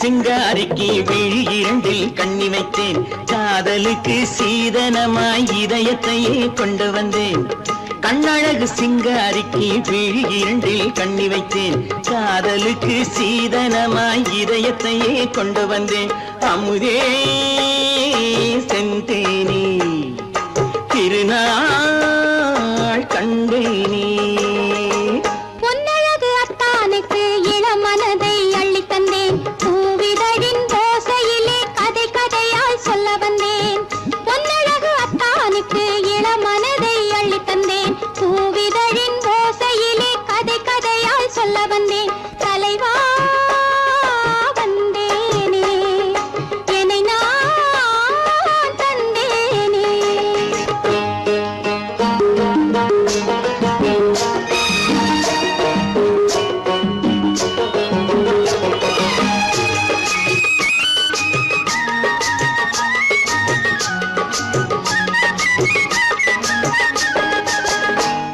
சிங்காரிக்கு விழி இரண்டில் கண்ணி வைத்தேன், காதலுக்கு சீதனமாய் இதயத்தையே கொண்டு வந்தேன். கண்ணழகு சிங்காரிக்கு விழி இரண்டில் கண்ணி வைத்தேன், காதலுக்கு சீதனமாய் இதயத்தையே கொண்டு வந்தேன். அமுதே செந்தேனே திருநாள் கண்டேனே. பொன்னழகு அத்தானுக்கு இளமனதை அள்ளி தந்தேன், பூவிதழின் ஓசையிலே கதை கதையாய் சொல்ல வந்தேன். பொன்னழகு அத்தானுக்கு இளமனதை அள்ளி தந்தேன், பூவிதழின் ஓசையிலே கதை கதையாய் சொல்ல வந்தேன். தலைவா வந்தேனே, என்னை நான் தந்தேனே.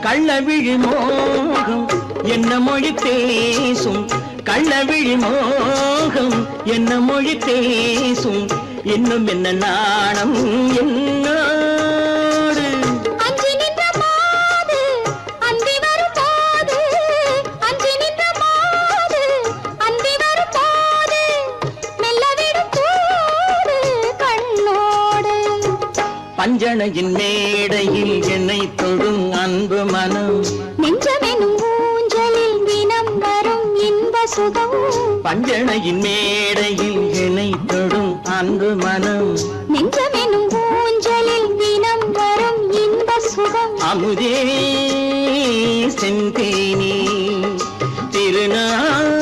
கள்ளவிழி மோகம் என்ன மொழி பேசும், கள்ளவிழி மோகம் என்ன மொழி பேசும், இன்னும் என்ன நாணம் என்னோடு. அஞ்சி நின்ற மாது அந்தி வரும் போது, அஞ்சி நின்ற மாது அந்தி வரும் போது, மெல்ல விடும் தூது கண்ணோடு. பஞ்சணையின் மேடையில் என்னை தொடும் அன்பு மனம், நெஞ்சமெனும் ஊஞ்சலில் தினம் வரும் இன்ப சுகம். பஞ்சணையின் மேடையில் என்னை தொடும் அன்பு மனம், நெஞ்சமெனும் ஊஞ்சலில் தினம் வரும் இன்ப சுகம். அமுதே செந்தேனே திருநாள்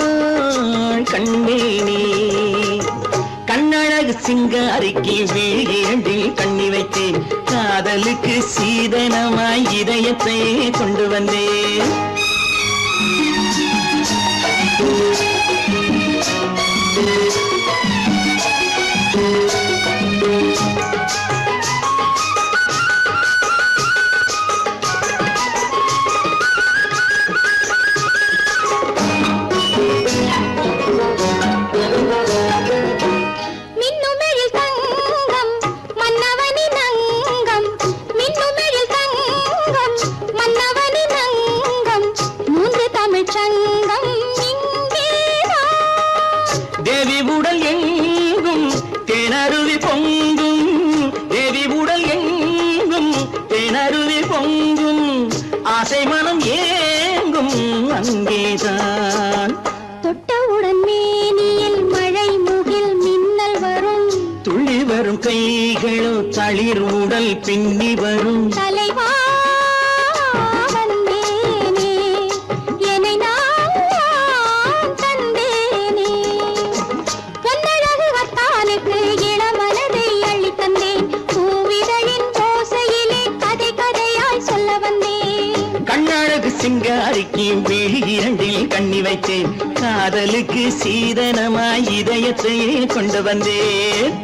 கண்டேனே. கண்ணழகு சிங்காரிக்கு விழி இரண்டில் கண்ணி வைத்தேன், காதலுக்கு சீதனமாய் இதயத்தை கொண்டு வந்தேன். மின்னுமெழில் தங்கம் மன்னவனின் அங்கம், மின்னுமெழில் தங்கம் மன்னவனின் அங்கம், மூன்று தமிழ்ச் சங்கம் இங்கேதான். தேவி உடல் எங்கும் தேனருவி பொங்கும், தேவி உடல் எங்கும் தேனருவி பொங்கும், ஆசை மனம் ஏங்கும் அங்கேதான். தொட்டவுடன் மேனியில் மழை முகில் மின்னல் வரும், துள்ளி வரும் கைகளோ தளிர் உடல் பின்னி வரும். தலைவா வந்தேனே, என்னை நான் தந்தேனே. பொன்னழகு வத்தானுக்கு இளமனதை அள்ளி தந்தேன், பூவிதழின் ஓசையிலே கதை கதையாய் சொல்ல வந்தேன். கண்ணழகு சிங்காரிக்கு விழி இரண்டில் கண்ணி வைத்தேன், காதலுக்கு சீதனமாய் இதயத்தையே கொண்டு வந்தேன்.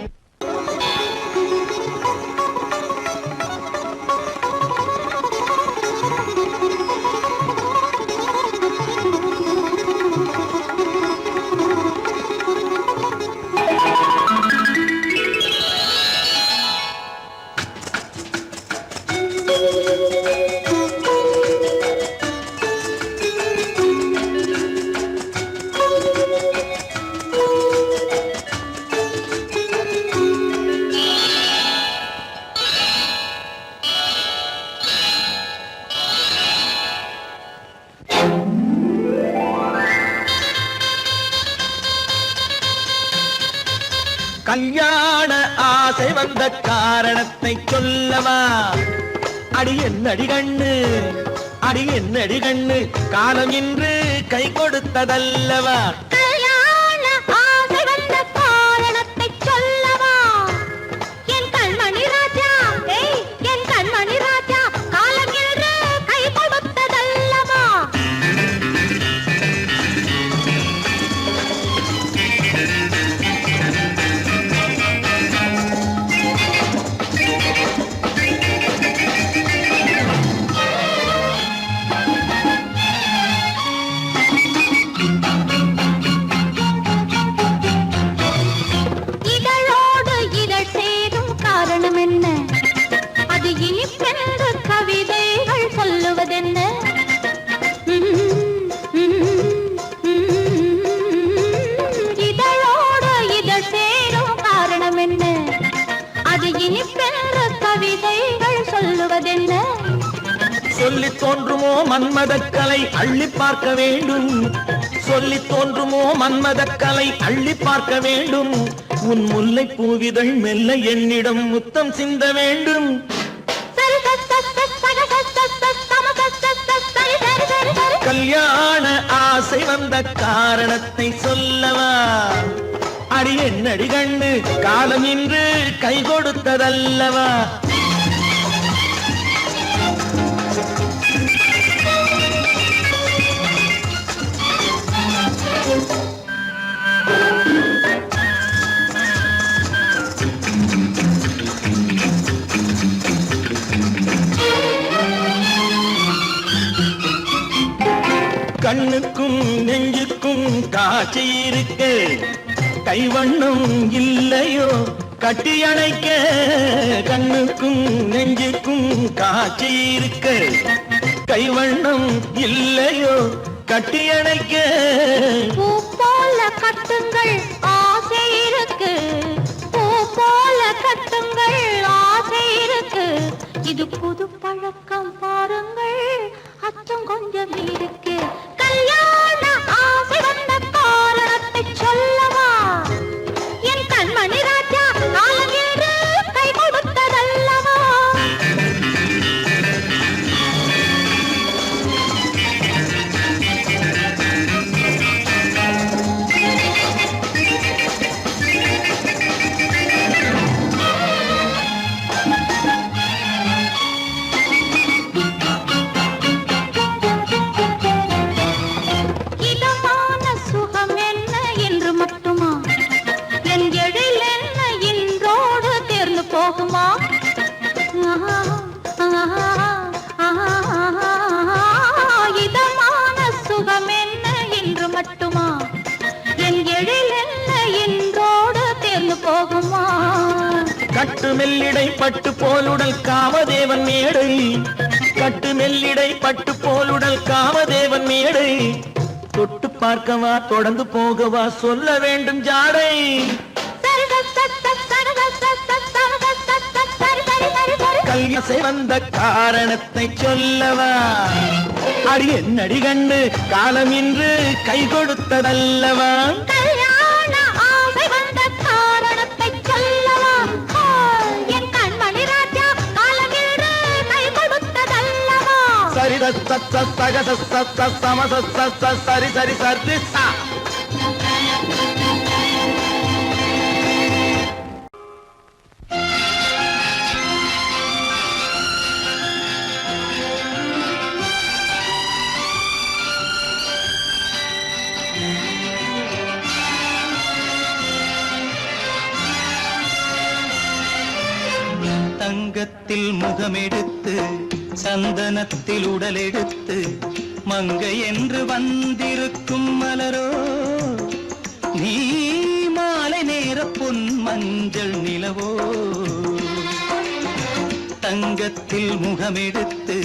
கல்யாண ஆசை வந்த காரணத்தை சொல்லவா? அடி என்னடி கண்ணு, அடி என்னடி கண்ணு, காலம் இன்று கை கொடுத்ததல்லவா? கல்யாண ஆசை வந்த காரணத்தை சொல்லவா? என் கண்மணி ராஜா, என் கண்மணி ராஜா, காலம் என்று கை கொடுத்ததல்லவா? இனிப்பென்று கவிதைகள் சொல்லுவதென்ன? இதழோடு இதழ் சேரும் காரணம் என்ன? அது இனிப்பென்று கவிதைகள் சொல்லுவதென்ன? சொல்லி தோன்றுமோ மன்மதக்கலை அள்ளி பார்க்க வேண்டும், சொல்லி தோன்றுமோ மன்மதக்கலை அள்ளி பார்க்க வேண்டும். உன் முல்லை பூவிதழ் மெல்ல என்னிடம் முத்தம் சிந்த வேண்டும். கல்யாண ஆசை வந்த காரணத்தை சொல்லவா? அடி என்னடி கண்டு காலம் இன்று கை கொடுத்ததல்லவா? கண்ணுக்கும் நெஞ்சுக்கும் காட்சி இருக்க, கைவண்ணம் இல்லையோ கட்டி அணைக்க? கண்ணுக்கும் நெஞ்சுக்கும் காட்சி இருக்க, கைவண்ணம் இல்லையோ கட்டி அணைக்க? பூ போல கட்டுங்கள் ஆசை இருக்கு, பூ போல கட்டுங்கள் ஆசை இருக்கு. இது புது பழக்கம் பாருங்கள், அச்சம் கொஞ்சம் இருக்கு. கல்யாண ஆசை வந்த காரணத்தை சொல்லவா? என் கண்மணி ராஜா காலம் என்று கை கொடுத்ததல்லவா? போகுமா? இதமான சுகம் என்ன என்று மட்டுமா? என் எழில் என்ன என்றோடு தேர்ந்து போகுமா? கட்டு மெல்லிடை பட்டு போலுடல் காமதேவன் மேடை, கட்டு மெல்லிடை பட்டு போலுடல் காமதேவன் மேடை. தொட்டு பார்க்கவா தொடர்ந்து போகவா சொல்ல வேண்டும் ஜாடை. கல்யாசை வந்த காரணத்தை சொல்லவா? அடி என்னடி கண்டு காலம் இன்று கை கொடுத்ததல்லவா? கல்யாண ஆசை வந்த காரணத்தை சொல்லவா? என் கண்மணி ராஜா காலம் இன்று கை கொடுத்ததல்லவா? சரி சக சம சரி சரி சரி சா. தங்கத்தில் முகமெடுத்து சந்தனத்தில் உடலெடுத்து மங்கை என்று வந்திருக்கும் மலரோ, நீ மாலை நேர பொன் மஞ்சள் நிலவோ. தங்கத்தில் முகமெடுத்து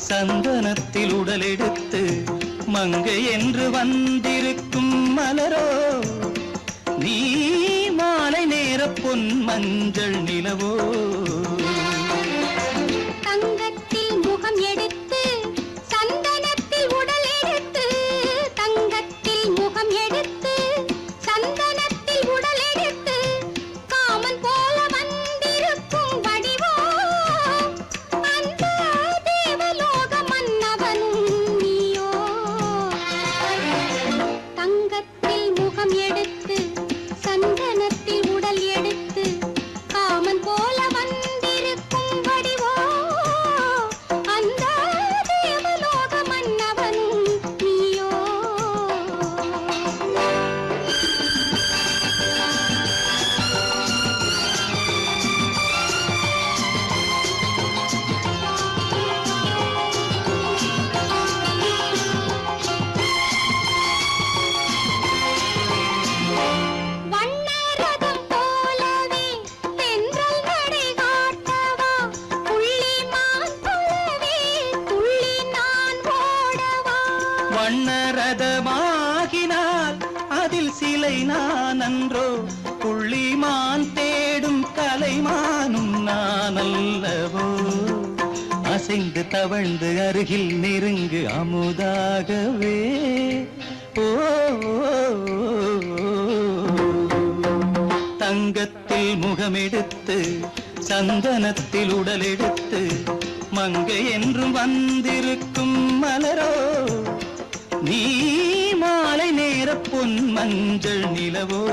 சந்தனத்தில் உடலெடுத்து மங்கை என்று வந்திருக்கும் மலரோ, நீ மாலை நேர பொன் மஞ்சள் நிலவோ. தங்கத்தில் முகம் எடுத்து சந்தனத்தில் உடல் எடுத்து, தங்கத்தில் முகம் எடுத்து சந்தனத்தில் உடல் எடுத்து காமன் போல வந்திருக்கும் வடிவோ, அந்த தேவலோக மன்னவனும் நீயோ. தங்கத்தில் முகம் எடுத்து சந்தனத்தில் உடல் எடுத்து காமன் போல வந்து அசைந்து தவழ்ந்து அருகில் நெருங்கு அமுதாகவே. ஓ தங்கத்தில் முகமெடுத்து சந்தனத்தில் உடல் எடுத்து மங்கை என்றும் வந்திருக்கும் மலரோ நீ மாலை நேர பொன் மஞ்சள் நிலவோ.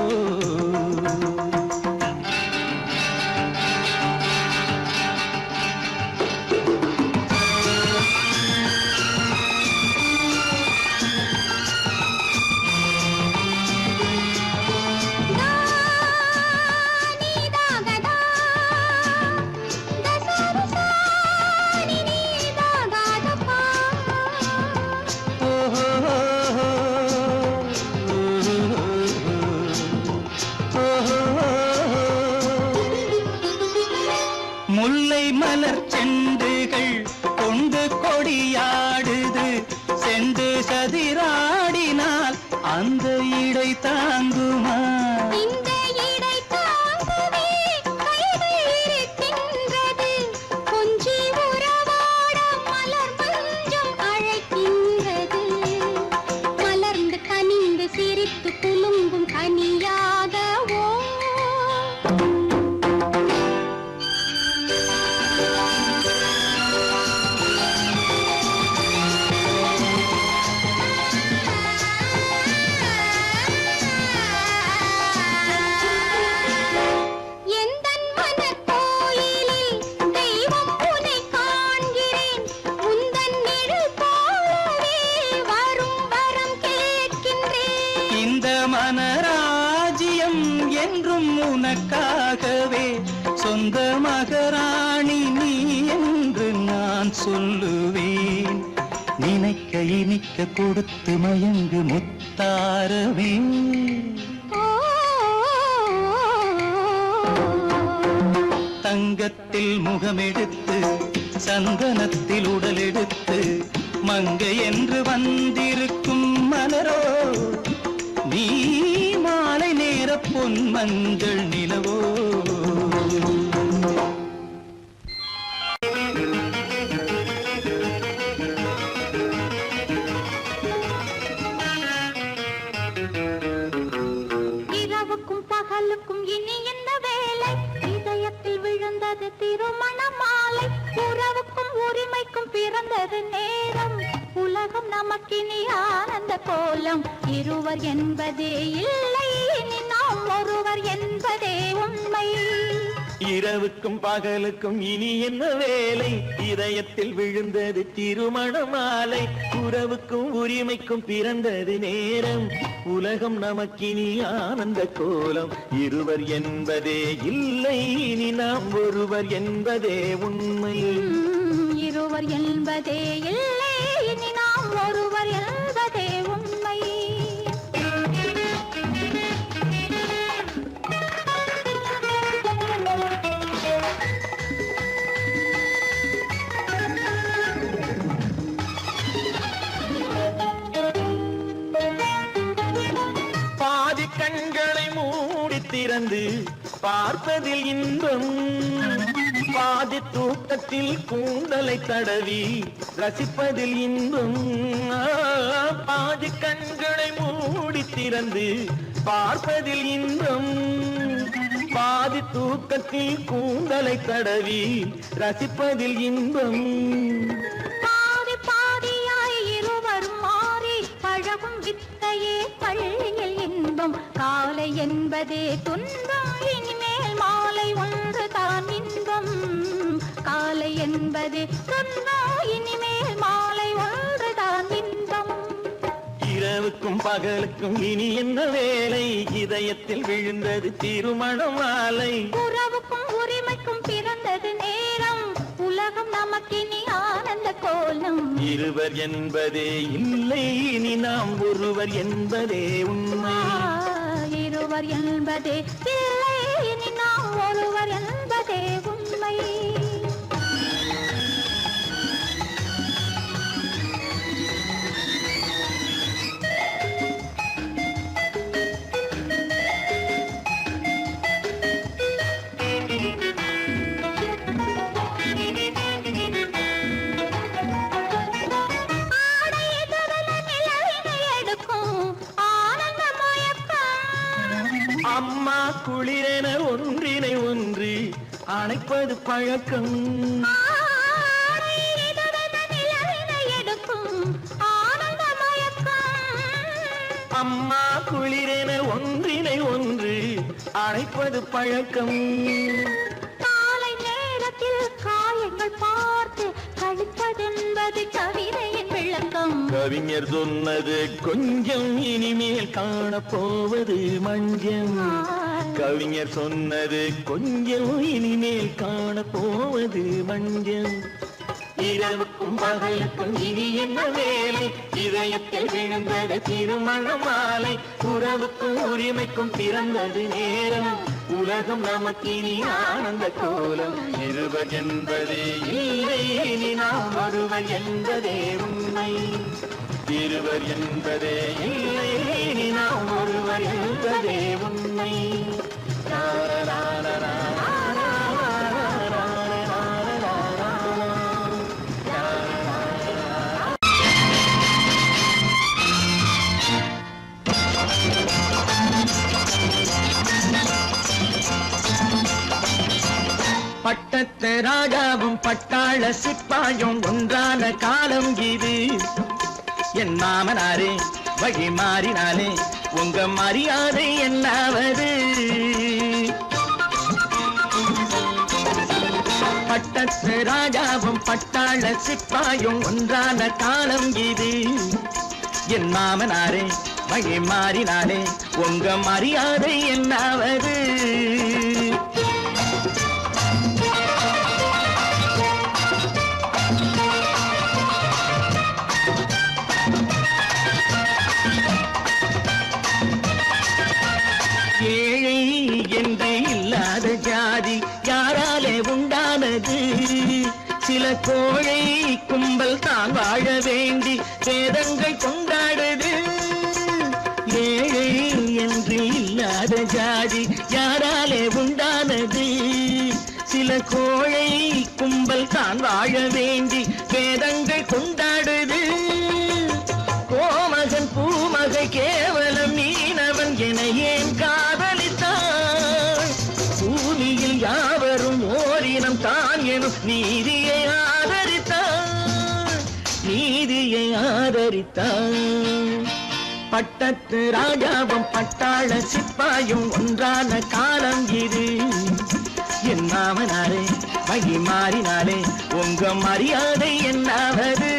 முல்லை மலர் செண்டுகள் கொண்டு கொடியாடுது செண்டு சதிராடினால் அந்த இடை தாங்குமா. இந்த இடை தாங்குவே கைகள் இருக்கின்றது. கொஞ்சி உறவாட மலர் மஞ்சம் அழைக்கின்றது. மலர்ந்து கனிந்து சிரித்து குலுங்கும் கனியாகவோ. மனராஜ்யம் என்றும் உனக்காகவே சொந்த மகராணி நீ என்று நான் சொல்லுவேன். நினைக்க இனிக்க கொடுத்து மயங்கு முத்தாரவே. தங்கத்தில் முகமெடுத்து சந்தனத்தில் உடல் எடுத்து மங்கை என்று வந்திருக்கும் மலரோ நீ மாலை நேர பொன் மஞ்சள் நிலவோ. இரவுக்கும் பகலுக்கும் இனி என்ன வேலை? இதயத்தில் விழுந்தது திருமண மாலை. உறவுக்கும் உரிமைக்கும் பிறந்தது நேரம். உலகம் நமக்கினி ஆனந்த கோலம். இருவர் என்பதே இல்லை, இனி நாம் ஒருவர் என்பதே உண்மை. இரவுக்கும் பகலுக்கும் இனி என்ன வேலை? இதயத்தில் விழுந்தது திருமண மாலை. உறவுக்கும் உரிமைக்கும் பிறந்தது நேரம். உலகம் நமக்கினி ஆனந்த கோலம். இருவர் என்பதே இல்லை, இனி நாம் ஒருவர் என்பதே உண்மை. இருவர் என்பதே இல்லை, இனி நாம் ஒருவர் என்பதே உண்மை. பாதி கண்களை மூடி திறந்து பார்ப்பதில் இன்பம். பாதி தூக்கத்தில் கூந்தலை தடவி ரசிப்பதில் இன்பம். பாதி கண்களை மூடி திறந்து பார்ப்பதில் இன்பம். பாதி தூக்கத்தில் கூந்தலை தடவி ரசிப்பதில் இன்பம். பாதி பாதியாய் இருவரும் மாறி பழகும் வித்தையே பள்ளியில் இன்பம். காலை என்பதே துன்பம், இனிமேல் மாலை ஒன்று தான் இன்பம். காலை என்பதே துன்பம், இனிமேல் மாலை ஒன்று தான் இன்பம். இரவுக்கும் பகலுக்கும் இனி என்ன வேலை? இதயத்தில் விழுந்தது திருமண மாலை. உறவுக்கும் உரிமைக்கும் பிறந்தது நேரம். உலகம் நமக்கினி ஆனந்த கோலம். இருவர் என்பதே இல்லை, இனி நாம் ஒருவர் என்பதே உண்மை. இருவர் என்பதே இல்லை, இனி நாம் ஒருவர் என்பதே உண்மை. குளிரென ஒன்றினை ஒன்று அணைப்பது பழக்கம். அம்மா குளிரென ஒன்றினை ஒன்று அணைப்பது பழக்கம். காலை நேரத்தில் காயங்கள் பார்த்து கழிப்பதென்பது கவிதையின் விளக்கம். கவிஞர் சொன்னது கொஞ்சம் இனிமேல் காணப்போவது மஞ்சம். கவிஞர் சொன்னது கொஞ்சம் இனிமேல் காணப்போவது மஞ்சம். இரவுக்கும் பகலுக்கும் இனி என்ன வேலை, இதயத்தில் விழுந்தது திருமண மாலை. உறவுக்கும் உரிமைக்கும் பிறந்தது நேரம், உலகம் நமக்கினி ஆனந்த கோலம். இருவர் என்பதே இல்லை, இனி நாம் ஒருவர் என்பதே உண்மை. இருவர் என்பதே இல்லை, இனி நாம் ஒருவர் என்பதே உண்மை. பட்டத்து ராஜாவும் பட்டாள சிப்பாயும் ஒன்றான காலம் இது. என் மாமனாரே வழி மாறினாலே உங்க மரியாதை என்னாவது? பட்டத்து ராஜாவும் பட்டாள சிப்பாயும் ஒன்றான காலம் இது. என் மாமனாரே வழி மாறினாலே உங்க மரியாதை என்னாவது? ஏழை என்று இல்லாத ஜாதி யாராலே உண்டானது? சில கோழை கும்பல் தான் வாழ வேண்டி வேதங்கள் கொண்டாடுது. ஏழை என்று இல்லாத ஜாதி யாராலே உண்டானது? சில கோழை கும்பல் தான் வாழ வேண்டி வேதங்கள் கொண்டாடுது. கோமகன் பூமகை கேவலம் மீனவன் என ஏன் காதலித்தான்? பூமியில் யாவரும் ஓரினம் தான் எனும் நீதியை ஆதரித்தான், நீதியை ஆதரித்தான். பட்டத்து ராஜாவும் பட்டாள சிப்பாயும் ஒன்றான காலம் இது. என் மாமனாரே வழி மாறினாலே உங்க மரியாதை என்னாவது?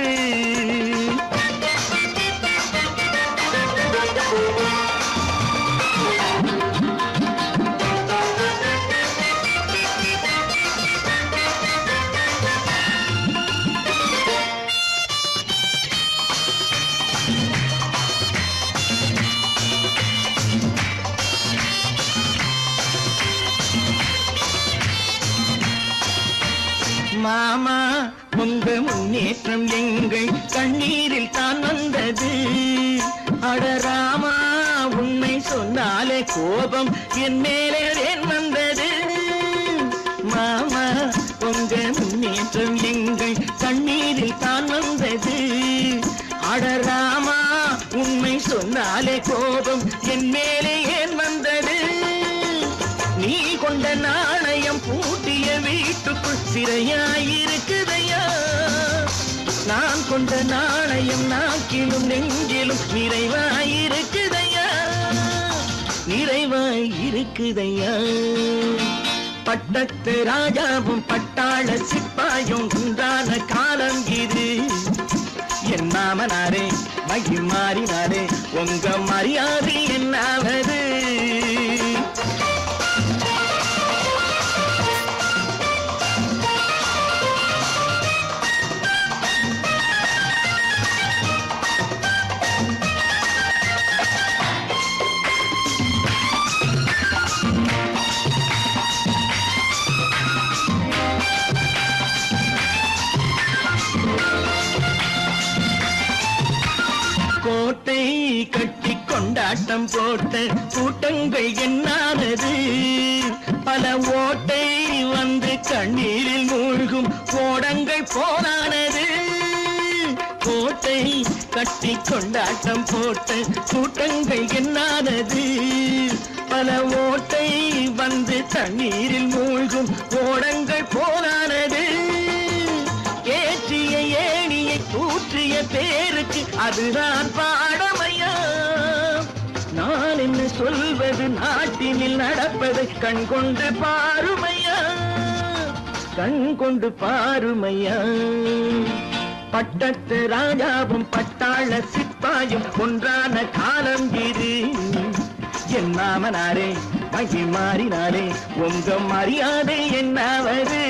மாமா உங்க முன்னேற்றம் எங்கள் கண்ணீரில் தான் வந்தது. அடராமா உண்மை சொன்னாலே கோபம் என் மேலே ஏன் வந்தது? மாமா உங்க முன்னேற்றம் எங்கள் கண்ணீரில் தான் வந்தது. அடராமா உண்மை சொன்னாலே கோபம் என் மேலே ஏன் வந்தது? நீ கொண்ட நாணயம் பூட்டிய வீட்டுக்குள் சிறையாயிருக்குதையா? நான் கொண்ட நாணயம் நாக்கிலும் நெஞ்சிலும் நிறைவாயிருக்குதையா, நிறைவாயிருக்குதையா. பட்டத்து ராஜாவும் பட்டாள சிப்பாயும் ஒன்றான காலம் இது. என் மாமனாரே வழி மாறினாரே உங்க மரியாதை என்னாவது? கோட்டை கட்டி கொண்டாட்டம் போட்ட கூட்டங்கள் என்னானது? பல ஓட்டை வந்து கண்ணீரில் மூழ்கும் கோடங்கள் போனானது. கோட்டை கட்டி கொண்டாட்டம் போட்ட கூட்டங்கள் என்னானது? பல ஓட்டை வந்து தண்ணீரில் மூழ்கும் ஓடங்கள் போலானது. ஏற்றிய ஏணியை தூற்றிய பேருக்கு அதுதான் பாடமையா. நான் என்ன சொல்வது, நாட்டினில் நடப்பதை கண் கொண்டு பாருமையா, கண் கொண்டு பாருமையா. பட்டத்து ராஜாவும் பட்டாள சிப்பாயும் ஒன்றான காலம் இது. என் மாமனாரே வகை மாறினாரே உங்க மரியாதை என்னாவது.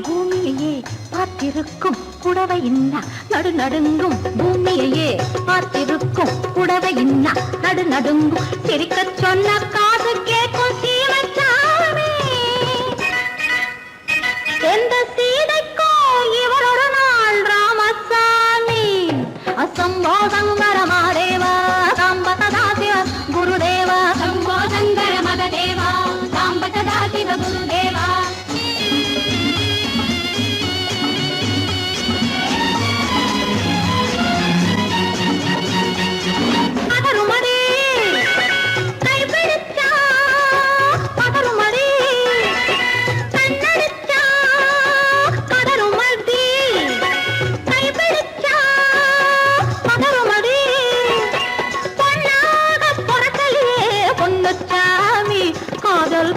பூமியையே பார்த்திருக்கும் புடவை இன்னா நடு நடுங்கும். பூமியையே பார்த்திருக்கும் புடவை இன்னா நடு நடுங்கும். சிரிக்க சொன்ன காது கேட்கும் சீமச்சாமி. எந்த சீதைக்கோ இவர் ஒரு நாள் ராமசாமி. அசம்போ சங்கர மகதேவா சாம்ப சதா சிவ குருதேவா. சம்போ சங்கர மகதேவா சாம்ப சதா சிவ குருதேவா.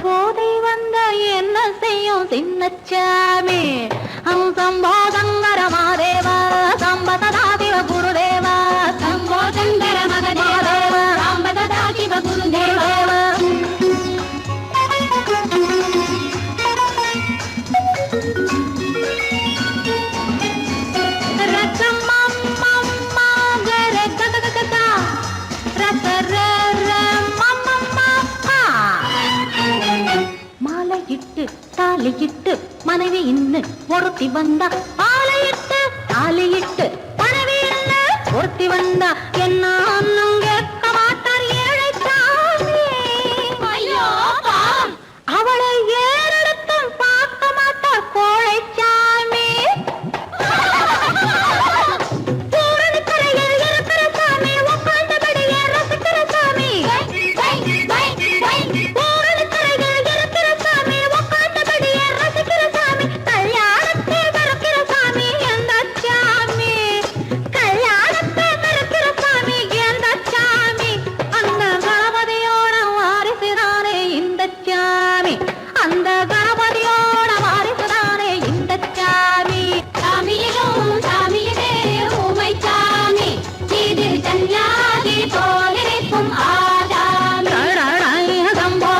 போதை வந்த என்ன செய்யும் சின்னச்சாமி. சம்போ சங்கர மகதேவா சாம்ப சதா சிவ குருதேவா. சம்போ சங்கர மகதேவா சாம்ப சதா சிவ குருதேவா. தாலியிட்டு மனைவி இன்னு ஒருத்தி வந்தா. ஆலையிட்டு தாலியிட்டு மனைவி இன்னு ஒருத்தி வந்தா. என்ன கேட்க மாட்டார் ஏழைச்சாமி. அவளை ஏறெடுத்தும் பார்க்க மாட்டார் கோழைச்சாமி. பூரணிக்கரையில் இருக்கிற சாமி உட்கார்ந்தபடியே ரசிக்கிற சாமி. சம்போ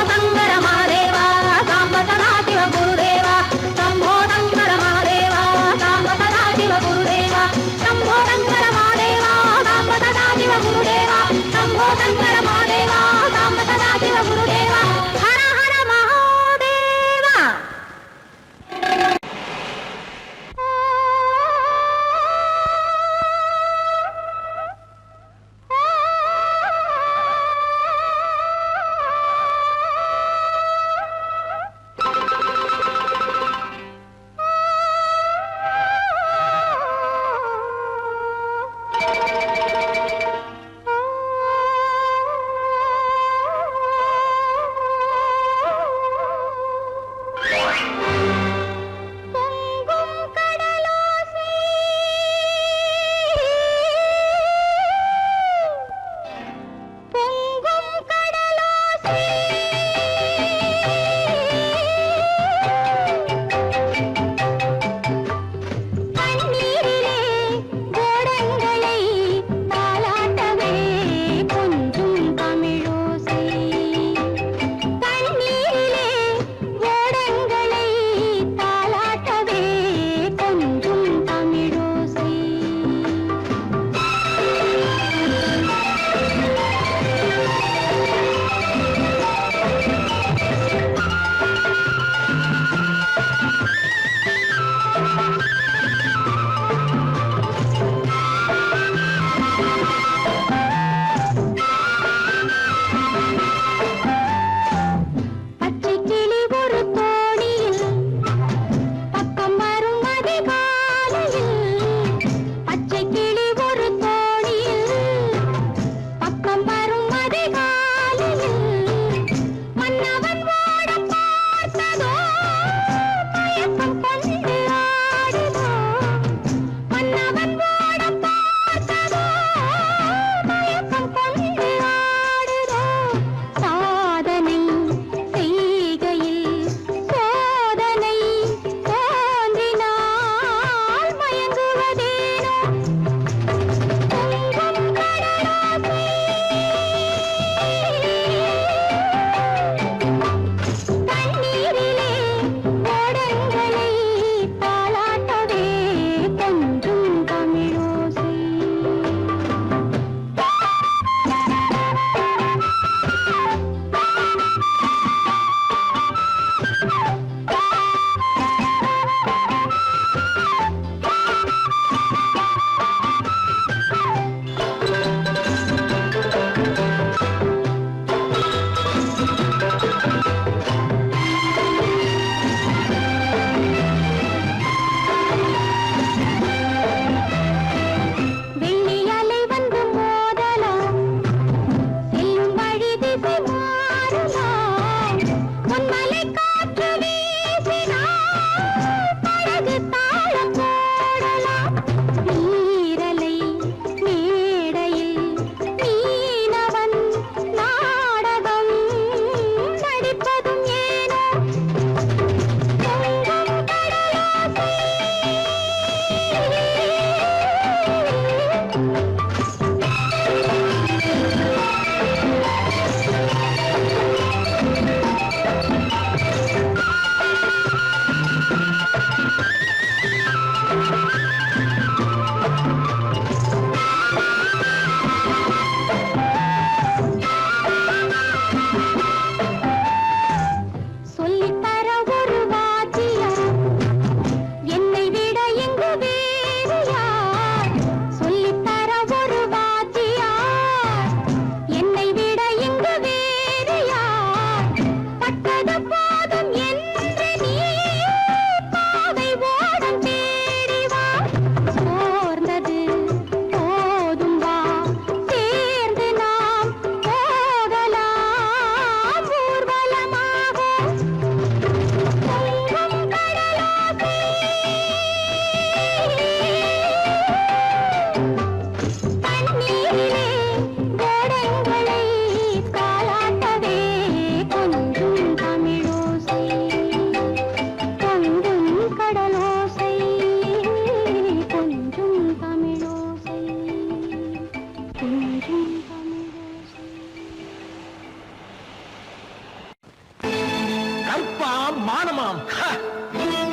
மானமாம்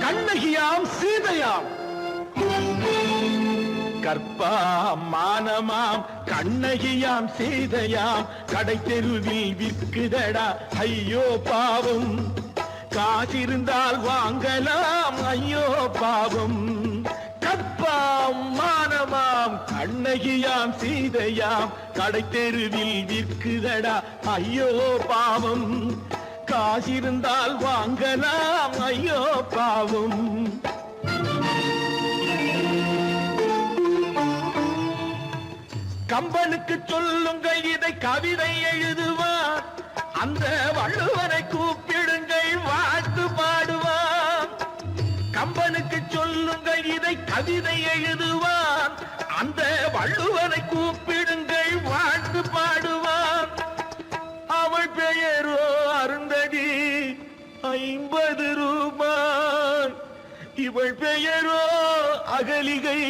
கண்ணகியாம் சீதையாம் கற்பாம் மானமாம் கண்ணகியாம் சீதையாம் கடை தெருவில் விற்குதடா ஐயோ பாவம் காசிருந்தால் வாங்கலாம் ஐயோ பாவம் கற்பாம் மானமாம் கண்ணகியாம் சீதையாம் கடை தெருவில் விற்குதடா ஐயோ பாவம் காசிருந்தால் வாங்கலாம் ஐயோ பாவம் கம்பனுக்கு சொல்லுங்கள் இதை கவிதை எழுதுவார் அந்த வள்ளுவனை கூப்பிடுங்கள் வாழ்த்து பாடுவார் கம்பனுக்கு சொல்லுங்கள் இதை கவிதை எழுதுவார் அந்த வள்ளுவனை கூப்பிடுங்கள் வாழ்த்து பாடுவார் அவள் பெயரோ அருந்ததி 50 ரூபாய் இவள் பெயரோ அகலிகை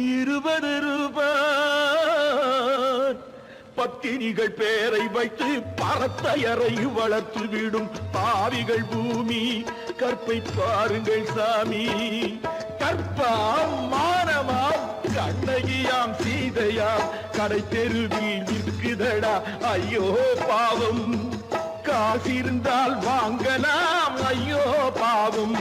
20 ரூபாய் பத்தினிகள் பேரை வைத்து பரத்தையரை வளர்த்து விடும் பாவிகள் பூமி கற்பை பாருங்கள் சாமி கற்பாம் மானமாம் கண்ணகியாம் சீதையாம் கடை தெருவில் விற்குதடா ஐயோ பாவம் காசிருந்தால் வாங்கலாம் ஐயோ பாவம்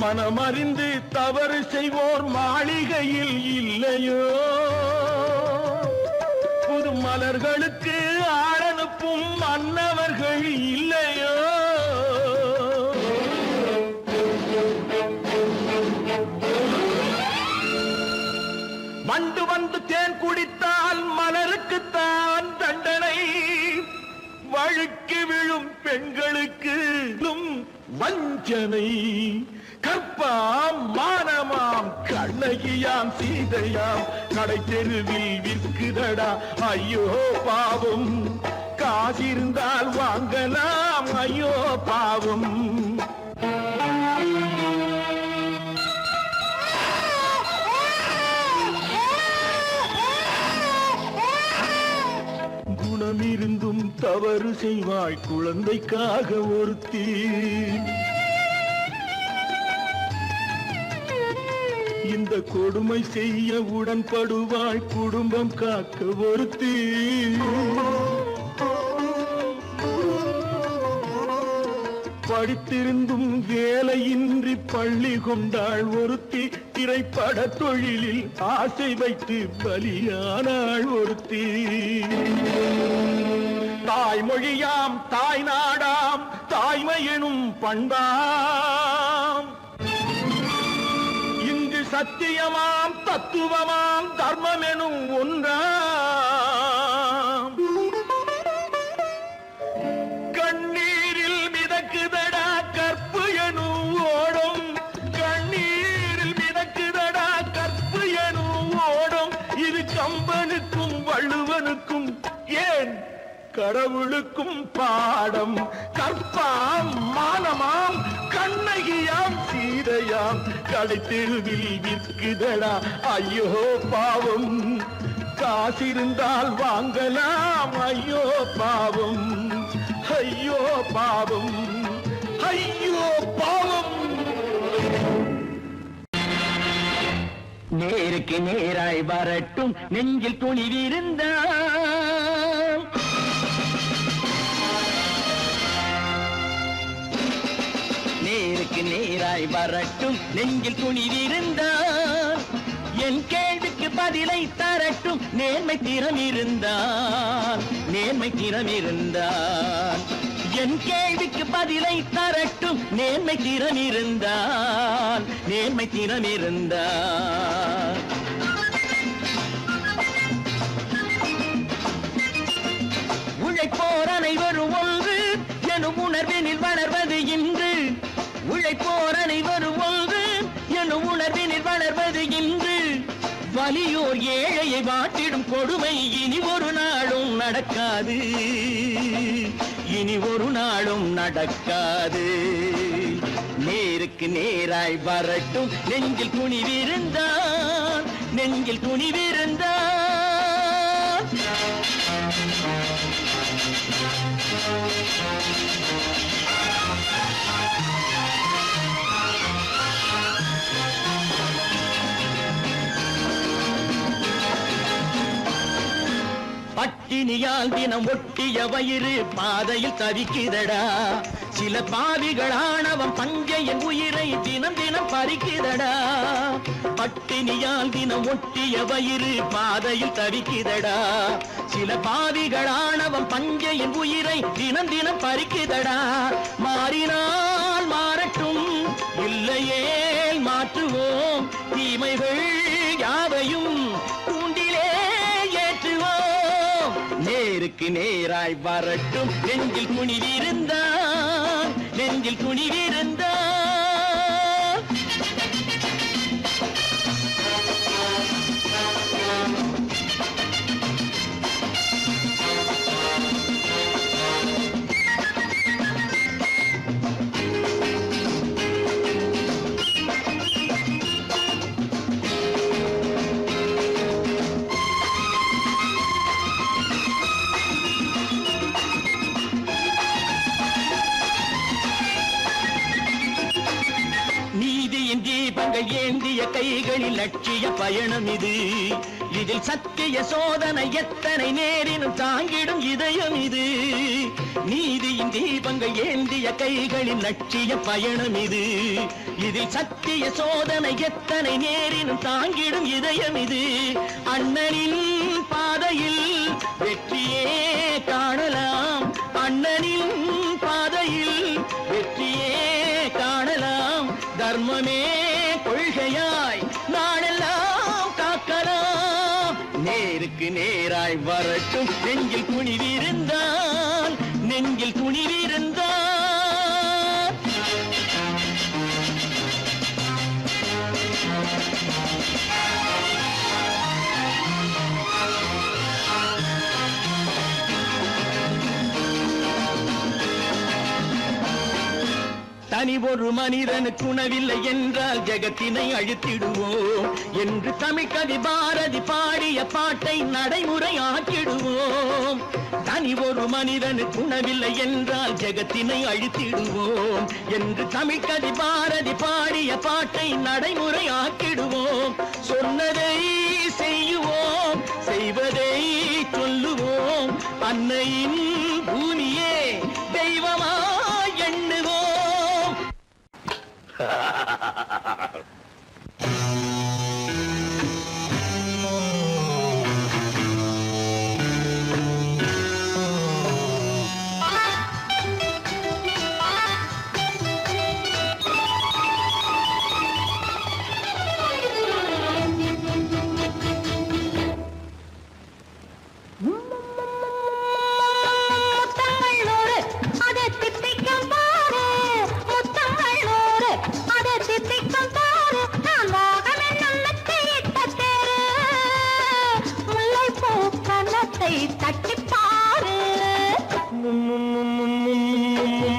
மனமறிந்து தவறு செய்வோர் மாளிகையில் இல்லையோ புது மலர்களுக்கு ஆளனுப்பும் மன்னவர்கள் இல்லையோ வண்டு வந்து தேன் குடித்தால் மலருக்குத்தான் தண்டனை வழுக்கி விழும் பெண்களுக்கு வஞ்சனை கற்பாம் மானமாம் கண்ணகியாம் சீதையாம் கடை தெருவில் விற்குதடா ஐயோ பாவம் காசிருந்தால் வாங்கலாம் ஐயோ பாவம் குணமிருந்தும் தவறு செய்வாய் குழந்தைக்காக ஒருத்தி இந்த கொடுமை செய்ய உடன்படுவாய் குடும்பம் காக்க ஒருத்தி படித்திருந்தும் வேலையின்றி பள்ளி கொண்டாள் ஒருத்தி திரைப்பட தொழிலில் ஆசை வைத்து பலியானாள் ஒருத்தி தாய்மொழியாம் தாய் நாடாம் தாய்மை எனும் பண்பாம் இங்கு சத்தியமாம் தத்துவமாம் தர்மம் எனும் ஒன்றாம் கண்ணீரில் மிதக்குதடா கற்பு எனும் ஓடும் கண்ணீரில் மிதக்குதடா கற்பு எனும் ஓடும் இது கம்பனுக்கும் வள்ளுவனுக்கும் ஏன் கடவுளுக்கும் பாடம் கற்பாம் மானமாம் கண்ணகியாம் சீதையாம் கடை தெருவில் விற்குதடா ஐயோ பாவம் காசிருந்தால் வாங்கலாம் ஐயோ பாவம் ஐயோ பாவம் ஐயோ பாவம் நேருக்கு நேராய் வரட்டும் நெஞ்சில் துணிவிருந்தால் நேருக்கு நேராய் வரட்டும் நெஞ்சில் துணிவிருந்தால் என் கேள்விக்கு பதிலை தரட்டும் நேர்மை திறம் இருந்தால் என் கேள்விக்கு பதிலை தரட்டும் நேர்மை திறம் இருந்தால் உழைப்போர் அனைவரும் ஒன்று எனும் உணர்வினில் வளர்வது இன்று உழைப்போர் அனைவரும் ஒன்று எனும் உணர்வினில் வளர்வது இன்று வலியோர் ஏழையை வாட்டிடும் கொடுமை இனி ஒரு நாளும் நடக்காது நேருக்கு நேராய் வரட்டும் நெஞ்சில் துணிவிருந்தால் நெஞ்சில் துணிவிருந்தா பட்டினியால் தினம் ஒட்டிய வயிறு பாதையில் தவிக்குதடா சில பாவிகளானவன் பஞ்சையின் உயிரை தினம் தினம் பறிக்குதடா பட்டினியால் தினம் ஒட்டிய வயிறு பாதையில் தவிக்குதடா சில பாவிகளானவன் பஞ்சையின் உயிரை தினம் தினம் பறிக்குதடா மாறினால் மாறட்டும் இல்லையே மாற்றுவோம் தீமைகள் யாவையும் கூண்டிலே ஏற்றுவோம் நேருக்கு நேராய் வரட்டும் நெஞ்சில் குனிவிருந்தான் நெஞ்சில் குனிவிருந்தான் தீபங்கள் ஏந்திய கைகளில் லட்சிய பயணம் இது இதில் சத்திய சோதனை எத்தனை நேரினும் தாங்கிடும் இதயம் இது நீதியின் தீபங்கள் ஏந்திய கைகளில் லட்சிய பயணம் இது இதில் சத்திய சோதனை எத்தனை நேரினும் தாங்கிடும் இதயம் இது அண்ணனின் பாதையில் வெற்றியே காணலாம் அண்ணனின் பாதையில் வெற்றியே காணலாம் தர்மமே கொள்கையாய் நாளெல்லாம் காக்கலாம் நேருக்கு நேராய் வரட்டும் நெஞ்சில் குனிவிருந்தான் நெஞ்சில் குனிவிருந்தான் தனி ஒரு மனிதனுக்கு உணவில்லை என்றால் ஜெகத்தினை அழித்திடுவோம் என்று தமிழ்கவி பாரதி பாடிய பாட்டை நடைமுறை ஆக்கிடுவோம் தனி ஒரு மனிதனுக்கு உணவில்லை என்றால் ஜெகத்தினை அழித்திடுவோம் என்று தமிழ்கவி பாரதி பாடிய பாட்டை நடைமுறை ஆக்கிடுவோம் சொன்னதை செய்யுவோம் செய்வதை சொல்லுவோம் அன்னையின் பூமியே தெய்வமா எண்ணுவோம்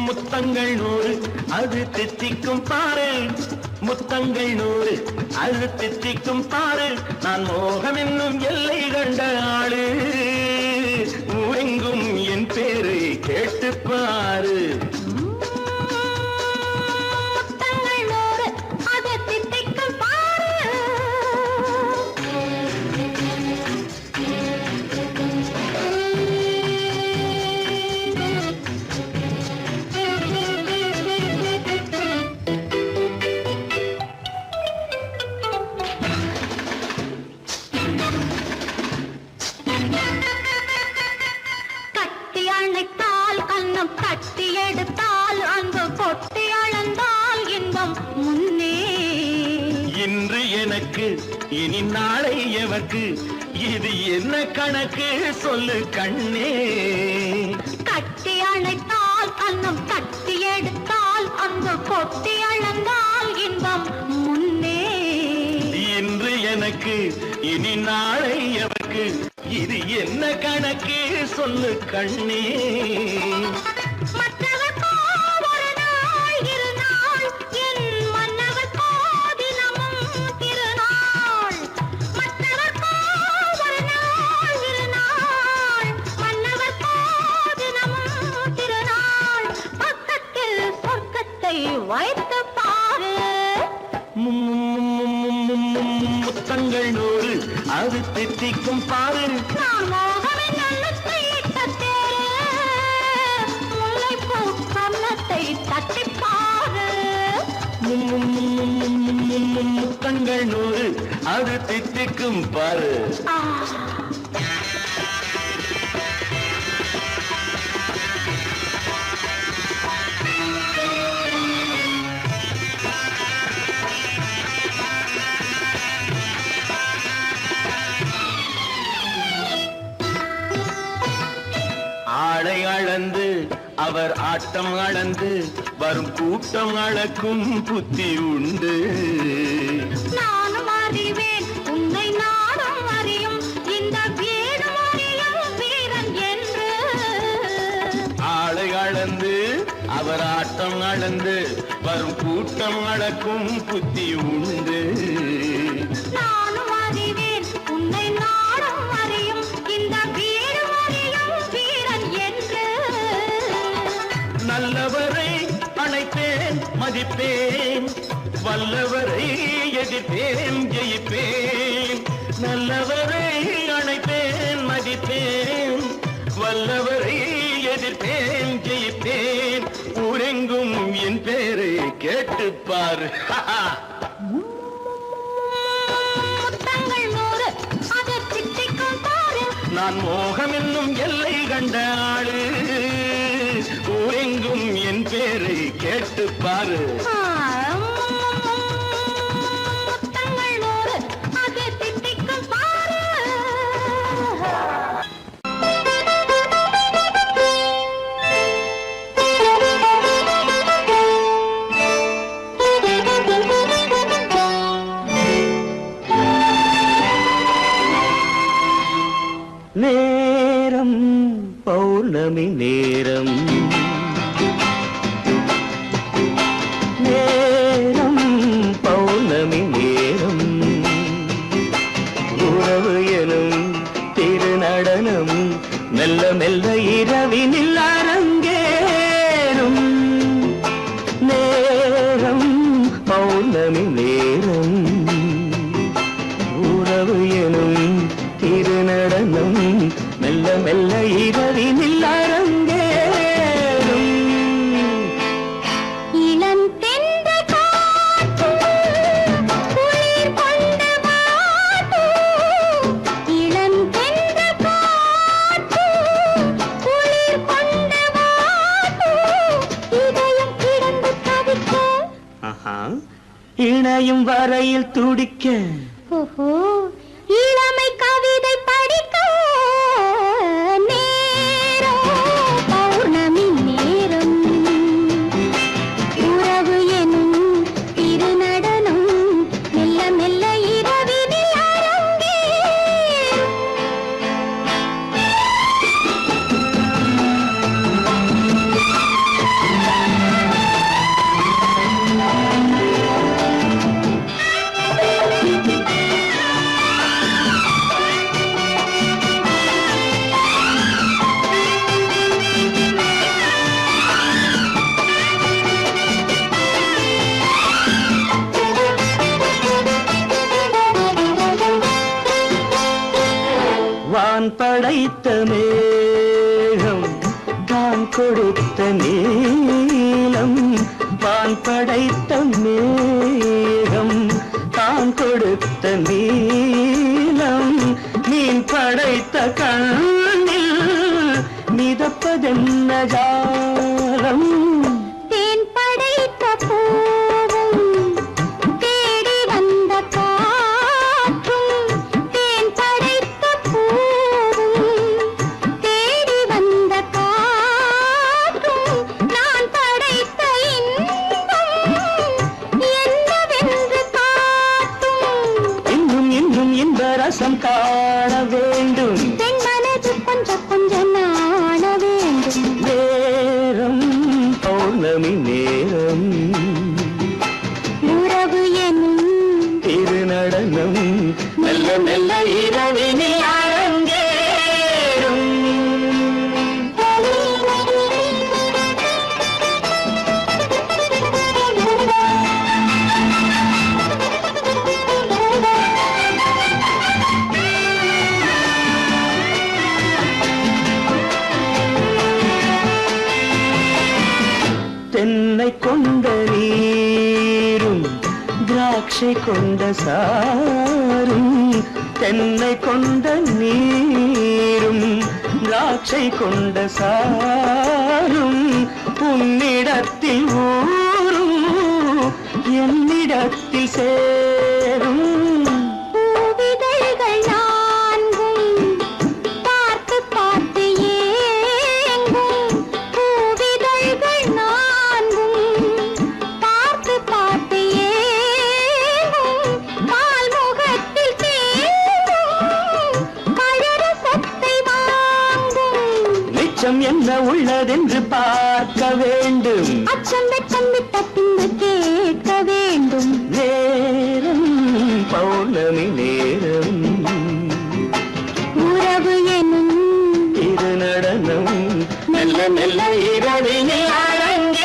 முத்தங்கள் நூறு அது தித்திக்கும் பாரு முத்தங்கள் நூறு அது தித்திக்கும் பாரு நான் மோகம் என்னும் எல்லை கண்ட ஆளு ஊரெங்கும் என் பேரு கேட்டுப்பாரு இனி நாளை எவர்க்கு இது என்ன கணக்கு சொல்லு கண்ணே கட்டி அணைத்தால் கண்ணம் கட்டி எடுத்தால் அங்கு கொட்டி அளந்தால் இன்பம் முன்னே இன்று எனக்கு இனி நாளை எவர்க்கு இது என்ன கணக்கு சொல்லு கண்ணே முத்தங்கள் நூறு அது தித்திக்கும் பாரு. நான் மோகனின் எண்ணத்தை இட்ட தேரு, முல்லைப்பூ கன்னத்தை தட்டிப் பாரு. முத்தங்கள் நூறு அது தித்திக்கும் பாரு. ஆ, ஆளை அளந்து அவர் ஆட்டம் அளந்து வரும் கூட்டம் அளக்கும் புத்தி உண்டு. நானும் அறிவேன் உன்னை நானும் அறியும் இந்த வீடு அறியும் வீரன் என்று. ஆளை அளந்து அவர் ஆட்டம் அளந்து வரும் கூட்டம் அளக்கும் புத்தி உண்டு. நானும் அறிவேன் உன்னை நானும் அறியும் இந்த வீடு அறியும் வீரன் என்று. நல்லவரை அணைப்பேன் மதிப்பேன், வல்லவரை எதிர்ப்பேன் ஜெயிப்பேன். நல்லவரை அணைப்பேன் மதிப்பேன், வல்லவரை எதிர்ப்பேன் ஜெயிப்பேன். ஊரெங்கும் என் பேரை கேட்டுப்பார். முத்தங்கள் நூறு அது தித்திக்கும் பாரு. நான் மோகம் என்னும் எல்லை கண்ட ஆளு, ஊரெங்கும் என் பேரை கேட்டுப்பாரு. முத்தங்கள் நூறு அது தித்திக்கும் பாரு. நேரம் பௌர்ணமி நேரம், நேரம் பௌர்ணமி நேரம். உறவு எனும் திருநடனம் மெல்ல மெல்ல இரவினில் அரங்கேறும். நேரம் பௌர்ணமி நேரம், உறவு எனும் திருநடனம் மெல்ல மெல்ல இரவினில் அரங்கேறும். இளம் தென்றல் காற்று குளிர் கொண்டு வாட்டும். இளம் தென்றல் காற்று குளிர் கொண்டு வாட்டும். இதயம் கிடந்து தவிக்க, இணையும் வரையில் துடிக்க. ஓஹோ, இளமை கவிதை படிக்க. நேரம் பௌர்ணமி நேரம், உறவு எனும் திருநடனம் மெல்ல மெல்ல இரவினில் அரங்கேறும். வான் படைத்த மேகம் தான் கொடுத்த நீலம். வான் படைத்த மேகம் தான் கொடுத்த நீலம். மீன் படைத்த கண்ணில் மிதப்பதென்ன ஜாலம். தேன் படைத்த பூவும் தேடி வந்த காற்றும். தேன் படைத்த பூவும் தேடி வந்த காற்றும். நான் படைத்த இன்பம் என்னவென்று காட்டும். இன்னும் இன்னும் இன்ப ரசம் காண வேண்டும். பெண் மனது கொஞ்சம் கொஞ்சம் நாண வேண்டும். நேரம் பௌர்ணமி நேரம், உறவு எனும் திருநடனம் மெல்ல மெல்ல இரவினில் அரங்கேறும். தென்னை கொண்ட நீரும் திராட்சை கொண்ட சாரும் தென்னை கொண்ட நீரும் திராட்சை கொண்ட சாரும் உன்னிடத்தில் ஊரும் என்னிடத்தில் சேரும் பூவிதழ்கள் நான்கும் பார்த்து பார்த்து ஏங்கும் பூவிதழ்கள் நான்கும் பார்த்து பார்த்து ஏங்கும் பால்முகத்தில் தேங்கும் பழரசத்தை வாங்கும் நிச்சம் என்ன உள்ளதென்று பார்க்க வேண்டும் அச்சம் வெச்சம் விட்ட பின்பு கேட்க வேண்டும் நேரம் பௌர்ணமி நேரம் உறவு எனும் இரு நடனம் மெல்ல மெல்ல இரவினில் அரங்கேறும்.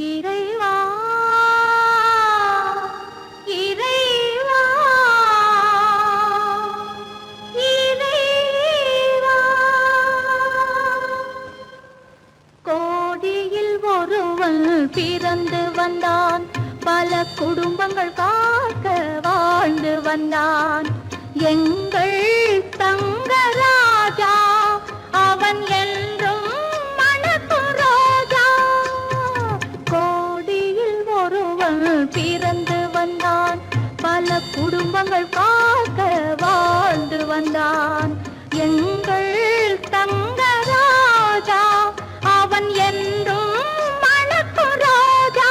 இறைவா இறைவா இறைவா கோடியில் ஒருவன் பிறந்து வந்தான் பல குடும்பங்கள் காக்க வாழ்ந்து வந்தான் எங்கள் தங்கராஜா அவன் என்றும் மணக்கும் ரோஜா கோடியில் ஒருவன் பிறந்து வந்தான் பல குடும்பங்கள் காக்க வாழ்ந்து வந்தான் எங்கள் தங்கராஜா அவன் என்றும் மணக்கும் ரோஜா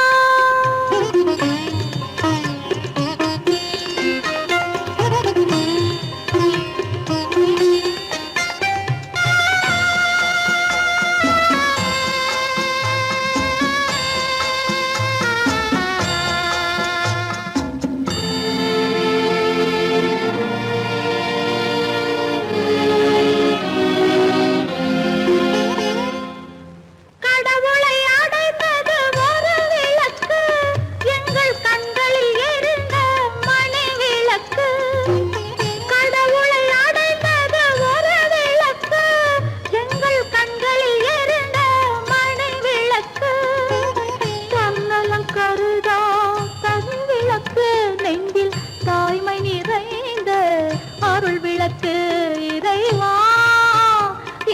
கடவுளை அடைந்தது ஒரு விளக்கு எங்கள் கண்களில் எரிந்த மணி விளக்கு கடவுளை அடைந்தது ஒரு விளக்கு எங்கள் கண்களில் எரிந்த மணி விளக்கு தன்னலம் கருதா தன் விளக்கு நெஞ்சில் தாய்மை நிறைந்த அருள் விளக்கு இறைவா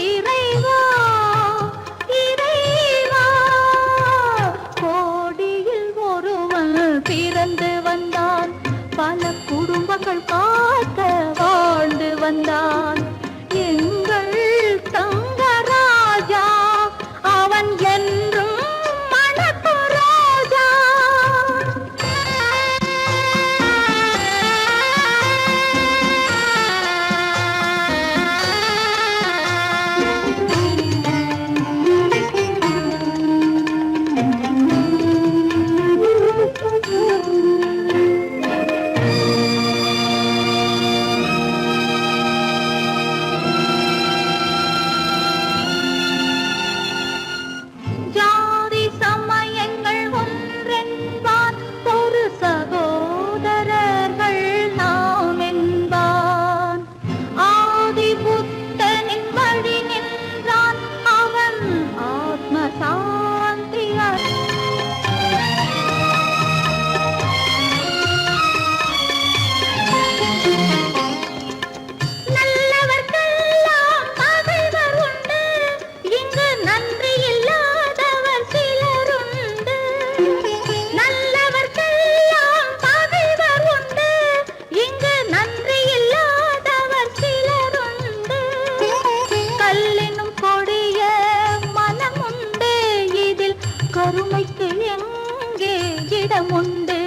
இறைவா இறைவா கோடியில் ஒருவன் பிறந்து வந்தான் பல குடும்பங்கள் காக்க வாழ்ந்து வந்தான் எங்கள் தங்கராஜா அவன் என்றும் மணக்கும் ரோஜா ஜாதி சமயங்கள் ஒன்றென்பான் ஒரு சகோதரர்கள் நாம் என்பான் ஆதி புத்தனின் வழி நின்றான் அவன் ஆத்ம சாந்தி நல்லவர்க்கெல்லாம் பகைவர் உண்டு இங்கு நன்றி இல்லாதவர் சிலருண்டு நல்லவர்க்கெல்லாம் பகைவர் உண்டு இங்கு நன்றி இல்லாதவர் சிலருண்டு கல்லினும் கொடிய மனமுண்டு இதில் கருமைக்கு எங்கே இடமுண்டு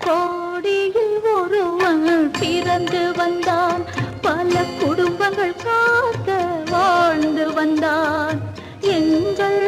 கோடியில் ஒருவன் பிறந்து வந்தான் பல குடும்பங்கள் காக்க வாழ்ந்து வந்தான் எங்கள்